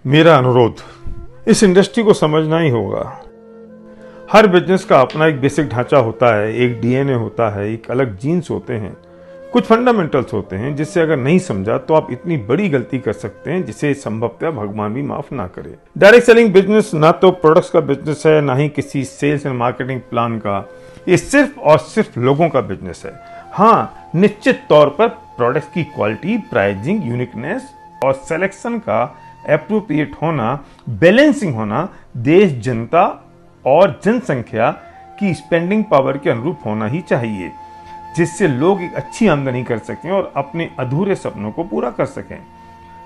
मेरा अनुरोध, इस इंडस्ट्री को समझना ही होगा। हर बिजनेस का अपना एक बेसिक ढांचा होता है, एक डीएनए होता है, एक अलग जीन्स होते हैं, कुछ फंडामेंटल्स होते हैं जिससे अगर नहीं समझा तो आप इतनी बड़ी गलती कर सकते हैं जिसे संभवतः भगवान भी माफ ना करे। डायरेक्ट सेलिंग बिजनेस ना तो प्रोडक्ट्स का बिजनेस है, ना ही किसी सेल्स एंड मार्केटिंग प्लान का। ये सिर्फ और सिर्फ लोगों का बिजनेस है। हाँ, निश्चित तौर पर प्रोडक्ट्स की क्वालिटी, प्राइसिंग, यूनिकनेस और सिलेक्शन का एप्रोप्रिएट होना, बैलेंसिंग होना, देश, जनता और जनसंख्या की स्पेंडिंग पावर के अनुरूप होना ही चाहिए, जिससे लोग एक अच्छी आमदनी कर सकें और अपने अधूरे सपनों को पूरा कर सकें।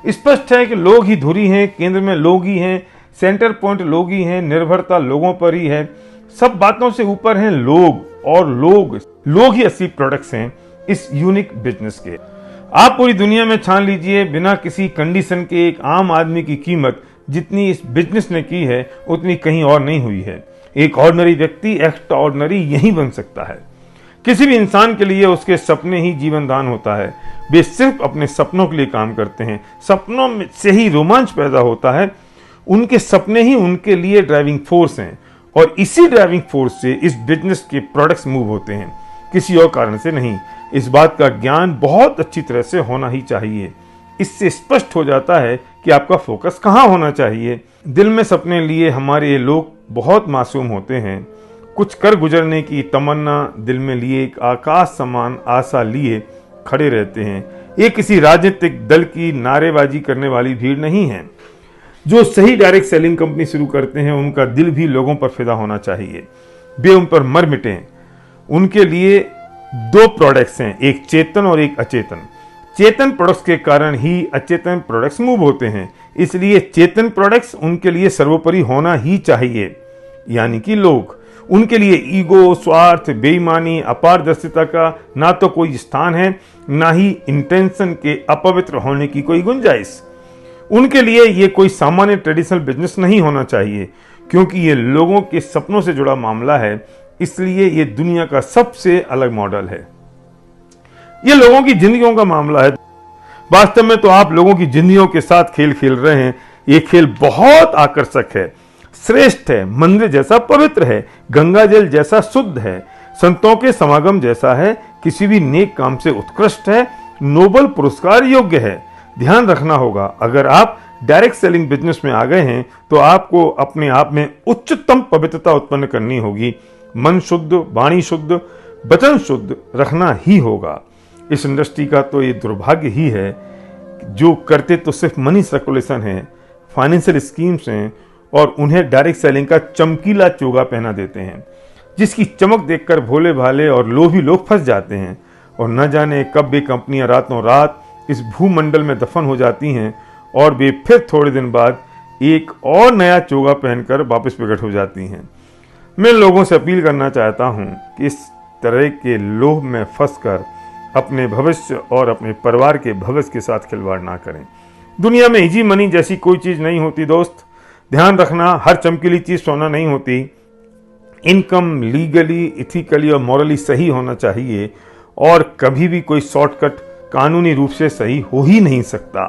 स्पष्ट है कि लोग ही धुरी हैं, केंद्र में लोग ही हैं, सेंटर पॉइंट लोग ही हैं, निर्भरता लोगों पर ही है, सब बातों से ऊपर हैं लोग, और लोग ही असली प्रोडक्ट्स हैं इस यूनिक बिजनेस के। आप पूरी दुनिया में छान लीजिए, बिना किसी कंडीशन के एक आम आदमी की कीमत जितनी इस बिजनेस ने की है उतनी कहीं और नहीं हुई है। एक ऑर्डिनरी व्यक्ति एक्स्ट्रा ऑर्डिनरी यही बन सकता है। किसी भी इंसान के लिए उसके सपने ही जीवन दान होता है। वे सिर्फ अपने सपनों के लिए काम करते हैं। सपनों में से ही रोमांच पैदा होता है। उनके सपने ही उनके लिए ड्राइविंग फोर्स हैं और इसी ड्राइविंग फोर्स से इस बिजनेस के प्रोडक्ट्स मूव होते हैं, किसी और कारण से नहीं। इस बात का ज्ञान बहुत अच्छी तरह से होना ही चाहिए। इससे स्पष्ट हो जाता है कि आपका फोकस कहाँ होना चाहिए। दिल में सपने लिए हमारे लोग बहुत मासूम होते हैं। कुछ कर गुजरने की तमन्ना दिल में लिए एक आकाश समान आशा लिए खड़े रहते हैं। ये किसी राजनीतिक दल की नारेबाजी करने वाली भीड़ नहीं है। जो सही डायरेक्ट सेलिंग कंपनी शुरू करते हैं उनका दिल भी लोगों पर फिदा होना चाहिए। वे उन पर मर मिटें। उनके लिए दो प्रोडक्ट्स हैं, एक चेतन और एक अचेतन। चेतन प्रोडक्ट्स के कारण ही अचेतन प्रोडक्ट्स मूव होते हैं, इसलिए चेतन प्रोडक्ट्स उनके लिए सर्वोपरि होना ही चाहिए। यानी कि लोग, उनके लिए ईगो, स्वार्थ, बेईमानी, अपारदर्शिता का ना तो कोई स्थान है, ना ही इंटेंशन के अपवित्र होने की कोई गुंजाइश। उनके लिए ये कोई सामान्य ट्रेडिशनल बिजनेस नहीं होना चाहिए, क्योंकि ये लोगों के सपनों से जुड़ा मामला है, इसलिए ये दुनिया का सबसे अलग मॉडल है। ये लोगों की जिंदगियों का मामला है। वास्तव में तो आप लोगों की जिंदगियों के साथ खेल खेल रहे हैं। ये खेल बहुत आकर्षक है, श्रेष्ठ है, मंदिर जैसा पवित्र है, गंगा जल जैसा शुद्ध है, संतों के समागम जैसा है, किसी भी नेक काम से उत्कृष्ट है, नोबल पुरस्कार योग्य है। ध्यान रखना होगा, अगर आप डायरेक्ट सेलिंग बिजनेस में आ गए हैं तो आपको अपने आप में उच्चतम पवित्रता उत्पन्न करनी होगी। मन शुद्ध, वाणी शुद्ध, वचन शुद्ध रखना ही होगा। इस इंडस्ट्री का तो ये दुर्भाग्य ही है, जो करते तो सिर्फ मनी सर्कुलेशन है, फाइनेंशियल स्कीम्स हैं, और उन्हें डायरेक्ट सेलिंग का चमकीला चोगा पहना देते हैं, जिसकी चमक देखकर भोले भाले और लोभी लोग फंस जाते हैं। और न जाने कब वे कंपनियां रातों रात इस भूमंडल में दफन हो जाती हैं और वे फिर थोड़े दिन बाद एक और नया चोगा पहनकर वापस प्रकट हो जाती हैं। मैं लोगों से अपील करना चाहता हूं कि इस तरह के लोभ में फंसकर अपने भविष्य और अपने परिवार के भविष्य के साथ खिलवाड़ ना करें। दुनिया में इजी मनी जैसी कोई चीज नहीं होती दोस्त। ध्यान रखना, हर चमकीली चीज सोना नहीं होती। इनकम लीगली, इथिकली और मॉरली सही होना चाहिए, और कभी भी कोई शॉर्टकट कानूनी रूप से सही हो ही नहीं सकता।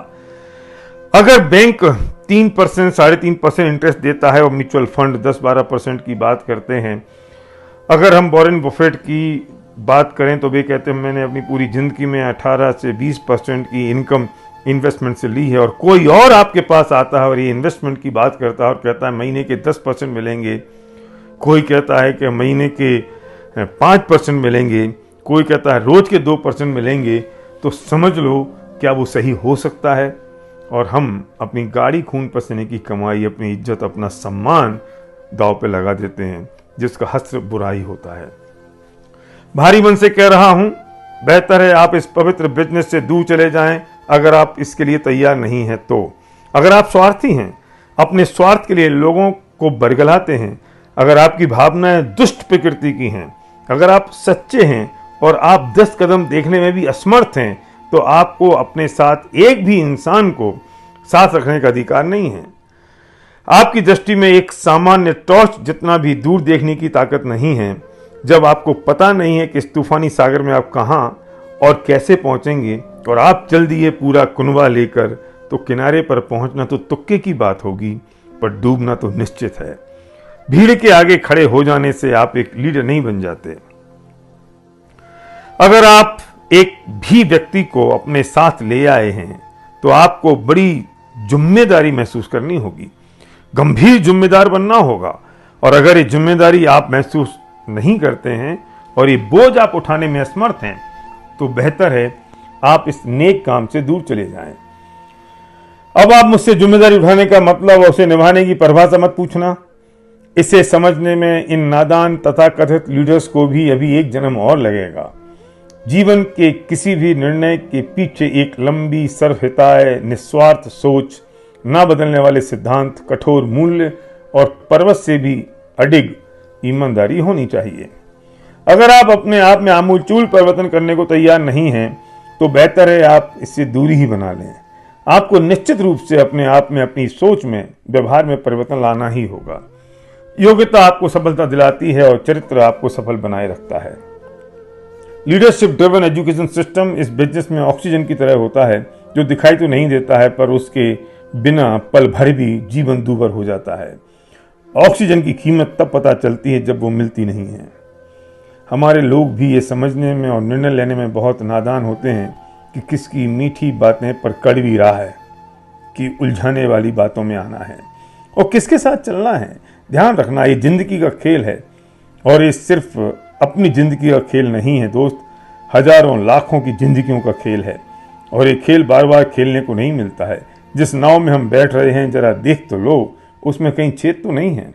अगर बैंक 3%, 3.5% इंटरेस्ट देता है और म्यूचुअल फंड 10-12% की बात करते हैं, अगर हम वॉरेन बफेट की बात करें तो वे कहते हैं मैंने अपनी पूरी जिंदगी में 18 से 20% की इनकम इन्वेस्टमेंट से ली है, और कोई और आपके पास आता है और ये इन्वेस्टमेंट की बात करता है और कहता है महीने के 10% मिलेंगे, कोई कहता है कि महीने के 5% मिलेंगे, कोई कहता है रोज के 2% मिलेंगे, तो समझ लो क्या वो सही हो सकता है। और हम अपनी गाड़ी खून पसीने की कमाई, अपनी इज्जत, अपना सम्मान दांव पे लगा देते हैं, जिसका हश्र बुराई होता है। भारी मन से कह रहा हूं, बेहतर है आप इस पवित्र बिजनेस से दूर चले जाएं, अगर आप इसके लिए तैयार नहीं हैं तो। अगर आप स्वार्थी हैं, अपने स्वार्थ के लिए लोगों को बरगलाते हैं, अगर आपकी भावनाएं दुष्ट प्रकृति की हैं, अगर आप सच्चे हैं और आप 10 कदम देखने में भी असमर्थ हैं, तो आपको अपने साथ एक भी इंसान को साथ रखने का अधिकार नहीं है। आपकी दृष्टि में एक सामान्य टॉर्च जितना भी दूर देखने की ताकत नहीं है। जब आपको पता नहीं है कि इस तूफानी सागर में आप कहां और कैसे पहुंचेंगे और आप चल दिए पूरा कुनबा लेकर, तो किनारे पर पहुंचना तो तुक्के की बात होगी, पर डूबना तो निश्चित है। भीड़ के आगे खड़े हो जाने से आप एक लीडर नहीं बन जाते। अगर आप एक भी व्यक्ति को अपने साथ ले आए हैं तो आपको बड़ी जिम्मेदारी महसूस करनी होगी, गंभीर जिम्मेदार बनना होगा। और अगर ये जिम्मेदारी आप महसूस नहीं करते हैं और ये बोझ आप उठाने में असमर्थ हैं, तो बेहतर है आप इस नेक काम से दूर चले जाएं। अब आप मुझसे जिम्मेदारी उठाने का मतलब और उसे निभाने की परिभाषा मत पूछना। इसे समझने में इन नादान तथाकथित लीडर्स को भी अभी एक जन्म और लगेगा। जीवन के किसी भी निर्णय के पीछे एक लंबी सर्वहिताय निस्वार्थ सोच, ना बदलने वाले सिद्धांत, कठोर मूल्य और पर्वत से भी अडिग ईमानदारी होनी चाहिए। अगर आप अपने आप में आमूलचूल परिवर्तन करने को तैयार नहीं हैं, तो बेहतर है आप इससे दूरी ही बना लें। आपको निश्चित रूप से अपने आप में, अपनी सोच में, व्यवहार में परिवर्तन लाना ही होगा। योग्यता आपको सफलता दिलाती है और चरित्र आपको सफल बनाए रखता है। लीडरशिप ड्रिवन एजुकेशन सिस्टम इस बिजनेस में ऑक्सीजन की तरह होता है, जो दिखाई तो नहीं देता है, पर उसके बिना पल भर भी जीवन दूभर हो जाता है। ऑक्सीजन की कीमत तब पता चलती है जब वो मिलती नहीं है। हमारे लोग भी ये समझने में और निर्णय लेने में बहुत नादान होते हैं कि किसकी मीठी बातें पर कड़वी राह है, कि उलझाने वाली बातों में आना है और किसके साथ चलना है। ध्यान रखना, ये जिंदगी का खेल है और ये सिर्फ अपनी जिंदगी का खेल नहीं है दोस्त, हजारों लाखों की जिंदगियों का खेल है। और ये खेल बार बार खेलने को नहीं मिलता है। जिस नाव में हम बैठ रहे हैं जरा देख तो लो, उसमें कहीं छेद तो नहीं है।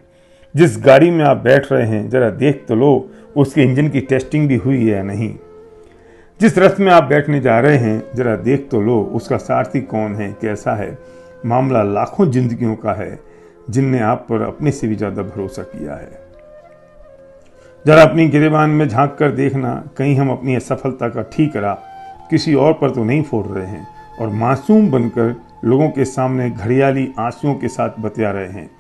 जिस गाड़ी में आप बैठ रहे हैं जरा देख तो लो, उसके इंजन की टेस्टिंग भी हुई है या नहीं। जिस रथ में आप बैठने जा रहे हैं जरा देख तो लो, उसका सारथी कौन है, कैसा है। मामला लाखों जिंदगियों का है जिनने आप पर अपने से भी ज्यादा भरोसा किया है। जरा अपनी गिरेबान में झांक कर देखना, कहीं हम अपनी असफलता का ठीकरा किसी और पर तो नहीं फोड़ रहे हैं और मासूम बनकर लोगों के सामने घड़ियाली आंसुओं के साथ बतिया रहे हैं।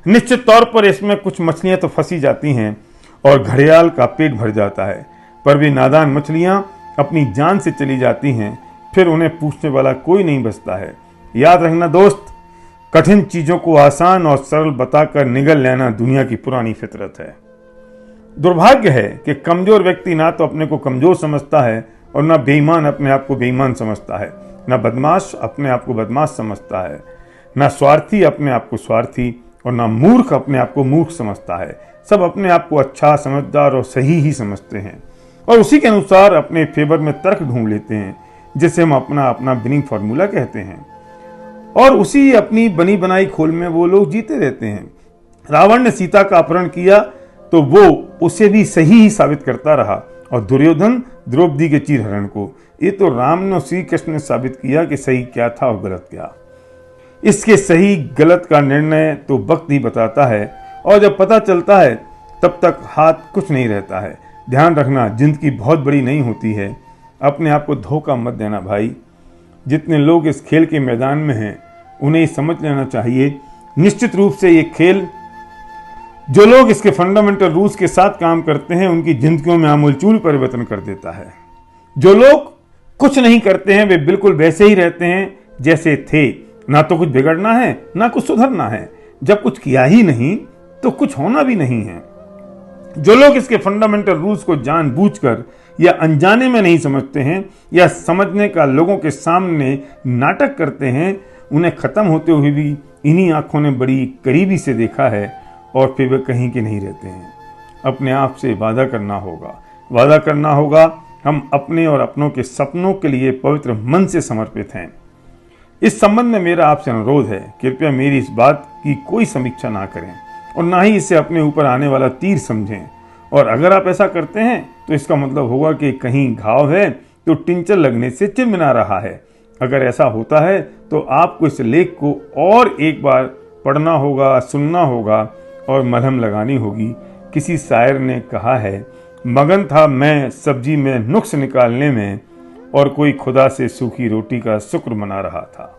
निश्चित तौर पर इसमें कुछ मछलियां तो फंसी जाती हैं और घड़ियाल का पेट भर जाता है, पर वे नादान मछलियां अपनी जान से चली जाती हैं, फिर उन्हें पूछने वाला कोई नहीं बचता है। याद रखना दोस्त, कठिन चीजों को आसान और सरल बताकर निगल लेना दुनिया की पुरानी फितरत है। दुर्भाग्य है कि कमजोर व्यक्ति ना तो अपने को कमजोर समझता है और ना बेईमान अपने आप को बेईमान समझता है, ना बदमाश अपने आप को बदमाश समझता है, ना स्वार्थी अपने आप को स्वार्थी और ना मूर्ख अपने आप को मूर्ख समझता है। सब अपने आप को अच्छा, समझदार और सही ही समझते हैं और उसी के अनुसार अपने फेवर में तर्क ढूंढ लेते हैं, जिसे हम अपना अपना विनिंग फॉर्मूला कहते हैं। और उसी अपनी बनी बनाई खोल में वो लोग जीते रहते हैं। रावण ने सीता का अपहरण किया तो वो उसे भी सही ही साबित करता रहा और दुर्योधन द्रौपदी के चीरहरण को। ये तो राम ने और श्री कृष्ण ने साबित किया कि सही क्या था और गलत क्या। इसके सही गलत का निर्णय तो वक्त ही बताता है और जब पता चलता है तब तक हाथ कुछ नहीं रहता है। ध्यान रखना, जिंदगी बहुत बड़ी नहीं होती है। अपने आप को धोखा मत देना भाई। जितने लोग इस खेल के मैदान में हैं उन्हें समझ लेना चाहिए, निश्चित रूप से ये खेल, जो लोग इसके फंडामेंटल रूल्स के साथ काम करते हैं उनकी जिंदगियों में आमूलचूल परिवर्तन कर देता है। जो लोग कुछ नहीं करते हैं वे बिल्कुल वैसे ही रहते हैं जैसे थे। ना तो कुछ बिगड़ना है ना कुछ सुधरना है। जब कुछ किया ही नहीं तो कुछ होना भी नहीं है। जो लोग इसके फंडामेंटल रूल्स को जानबूझकर या अनजाने में नहीं समझते हैं या समझने का लोगों के सामने नाटक करते हैं, उन्हें खत्म होते हुए भी इन्हीं आंखों ने बड़ी करीबी से देखा है और फिर वे कहीं के नहीं रहते हैं। अपने आप से वादा करना होगा हम अपने और अपनों के सपनों के लिए पवित्र मन से समर्पित हैं। इस संबंध में मेरा आपसे अनुरोध है, कृपया मेरी इस बात की कोई समीक्षा ना करें और ना ही इसे अपने ऊपर आने वाला तीर समझें। और अगर आप ऐसा करते हैं तो इसका मतलब होगा कि कहीं घाव है तो टिंचर लगने से चिनमिना रहा है। अगर ऐसा होता है तो आपको इस लेख को और एक बार पढ़ना होगा, सुनना होगा और मलहम लगानी होगी। किसी शायर ने कहा है, मगन था मैं सब्जी में नुक्स निकालने में और कोई खुदा से सूखी रोटी का शुक्र मना रहा था।